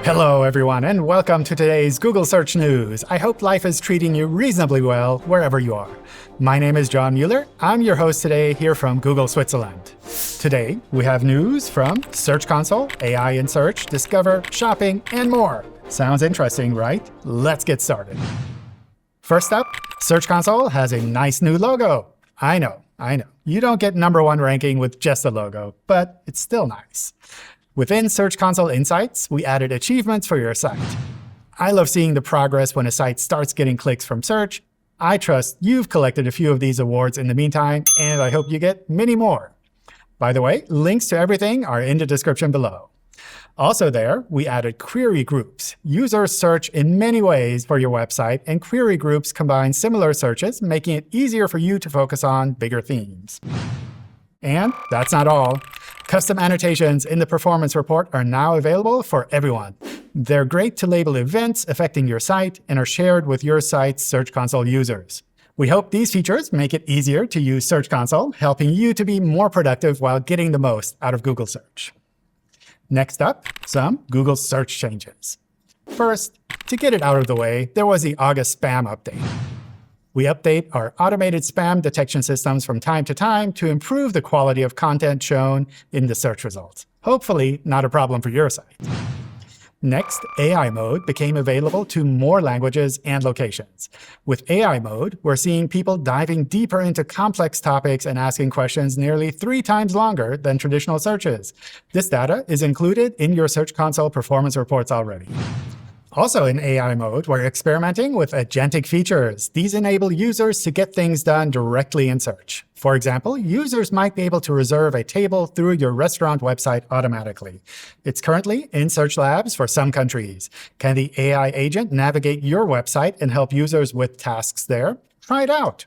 Hello, everyone, and welcome to today's Google Search News. I hope life is treating you reasonably well wherever you are. My name is John Mueller. I'm your host today here from Google Switzerland. Today, we have news from Search Console, AI in Search, Discover, Shopping, and more. Sounds interesting, right? Let's get started. First up, Search Console has a nice new logo. I know. You don't get #1 ranking with just a logo, but it's still nice. Within Search Console Insights, we added achievements for your site. I love seeing the progress when a site starts getting clicks from search. I trust you've collected a few of these awards in the meantime, and I hope you get many more. By the way, links to everything are in the description below. Also there, we added query groups. Users search in many ways for your website, and query groups combine similar searches, making it easier for you to focus on bigger themes. And that's not all. Custom annotations in the performance report are now available for everyone. They're great to label events affecting your site and are shared with your site's Search Console users. We hope these features make it easier to use Search Console, helping you to be more productive while getting the most out of Google Search. Next up, some Google Search changes. First, to get it out of the way, there was the August spam update. We update our automated spam detection systems from time to time to improve the quality of content shown in the search results. Hopefully, not a problem for your site. Next, AI mode became available to more languages and locations. With AI mode, we're seeing people diving deeper into complex topics and asking questions nearly 3 times longer than traditional searches. This data is included in your Search Console performance reports already. Also in AI mode, we're experimenting with agentic features. These enable users to get things done directly in search. For example, users might be able to reserve a table through your restaurant website automatically. It's currently in Search Labs for some countries. Can the AI agent navigate your website and help users with tasks there? Try it out.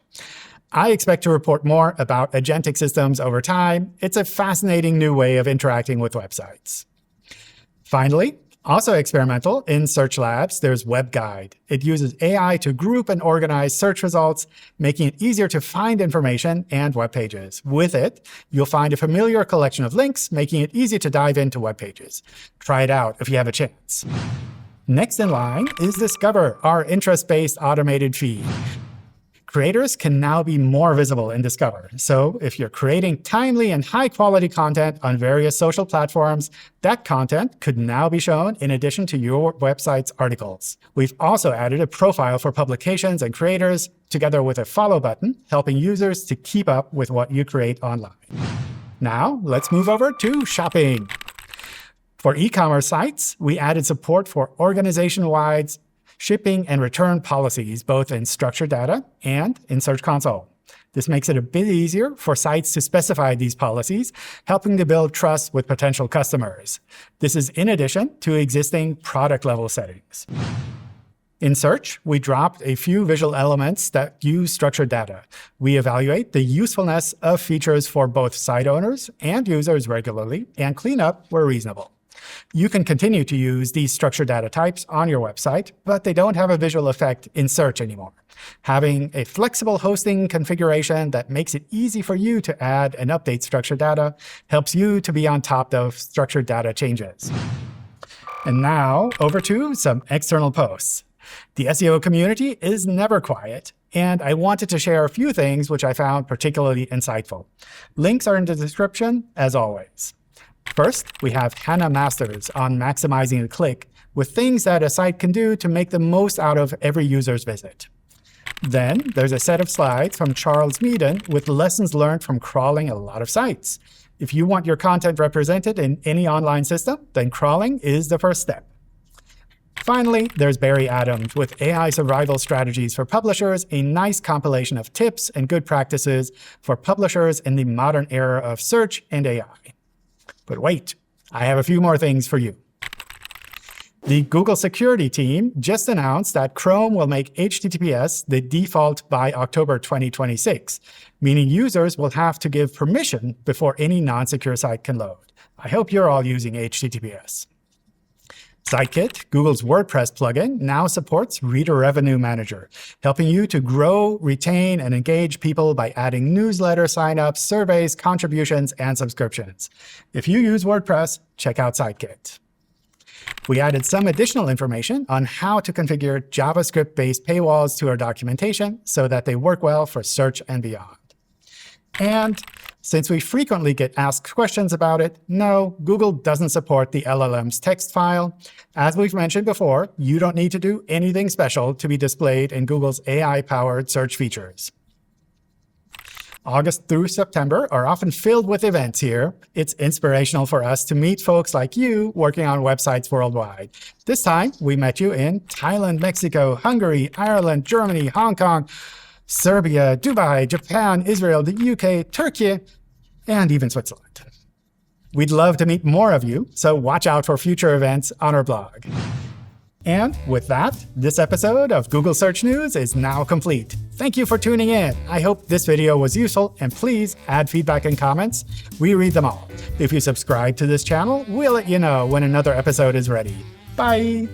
I expect to report more about agentic systems over time. It's a fascinating new way of interacting with websites. Finally, also experimental in Search Labs, there's WebGuide. It uses AI to group and organize search results, making it easier to find information and web pages. With it, you'll find a familiar collection of links, making it easy to dive into web pages. Try it out if you have a chance. Next in line is Discover, our interest-based automated feed. Creators can now be more visible in Discover. So if you're creating timely and high-quality content on various social platforms, that content could now be shown in addition to your website's articles. We've also added a profile for publications and creators, together with a follow button, helping users to keep up with what you create online. Now, let's move over to shopping. For e-commerce sites, we added support for organization-wide shipping and return policies, both in structured data and in Search Console. This makes it a bit easier for sites to specify these policies, helping to build trust with potential customers. This is in addition to existing product-level settings. In Search, we dropped a few visual elements that use structured data. We evaluate the usefulness of features for both site owners and users regularly, and clean up where reasonable. You can continue to use these structured data types on your website, but they don't have a visual effect in Search anymore. Having a flexible hosting configuration that makes it easy for you to add and update structured data helps you to be on top of structured data changes. And now, over to some external posts. The SEO community is never quiet, and I wanted to share a few things which I found particularly insightful. Links are in the description, as always. First, we have Hannah Masters on maximizing the click, with things that a site can do to make the most out of every user's visit. Then there's a set of slides from Charles Meaden with lessons learned from crawling a lot of sites. If you want your content represented in any online system, then crawling is the first step. Finally, there's Barry Adams with AI survival strategies for publishers, a nice compilation of tips and good practices for publishers in the modern era of search and AI. But wait, I have a few more things for you. The Google security team just announced that Chrome will make HTTPS the default by October 2026, meaning users will have to give permission before any non-secure site can load. I hope you're all using HTTPS. Sitekit, Google's WordPress plugin, now supports Reader Revenue Manager, helping you to grow, retain, and engage people by adding newsletter signups, surveys, contributions, and subscriptions. If you use WordPress, check out Sitekit. We added some additional information on how to configure JavaScript-based paywalls to our documentation so that they work well for search and beyond. And since we frequently get asked questions about it, no, Google doesn't support the LLM's text file. As we've mentioned before, you don't need to do anything special to be displayed in Google's AI-powered search features. August through September are often filled with events here. It's inspirational for us to meet folks like you working on websites worldwide. This time, we met you in Thailand, Mexico, Hungary, Ireland, Germany, Hong Kong, Serbia, Dubai, Japan, Israel, the UK, Turkey, and even Switzerland. We'd love to meet more of you, so watch out for future events on our blog. And with that, this episode of Google Search News is now complete. Thank you for tuning in. I hope this video was useful, and please add feedback and comments. We read them all. If you subscribe to this channel, we'll let you know when another episode is ready. Bye!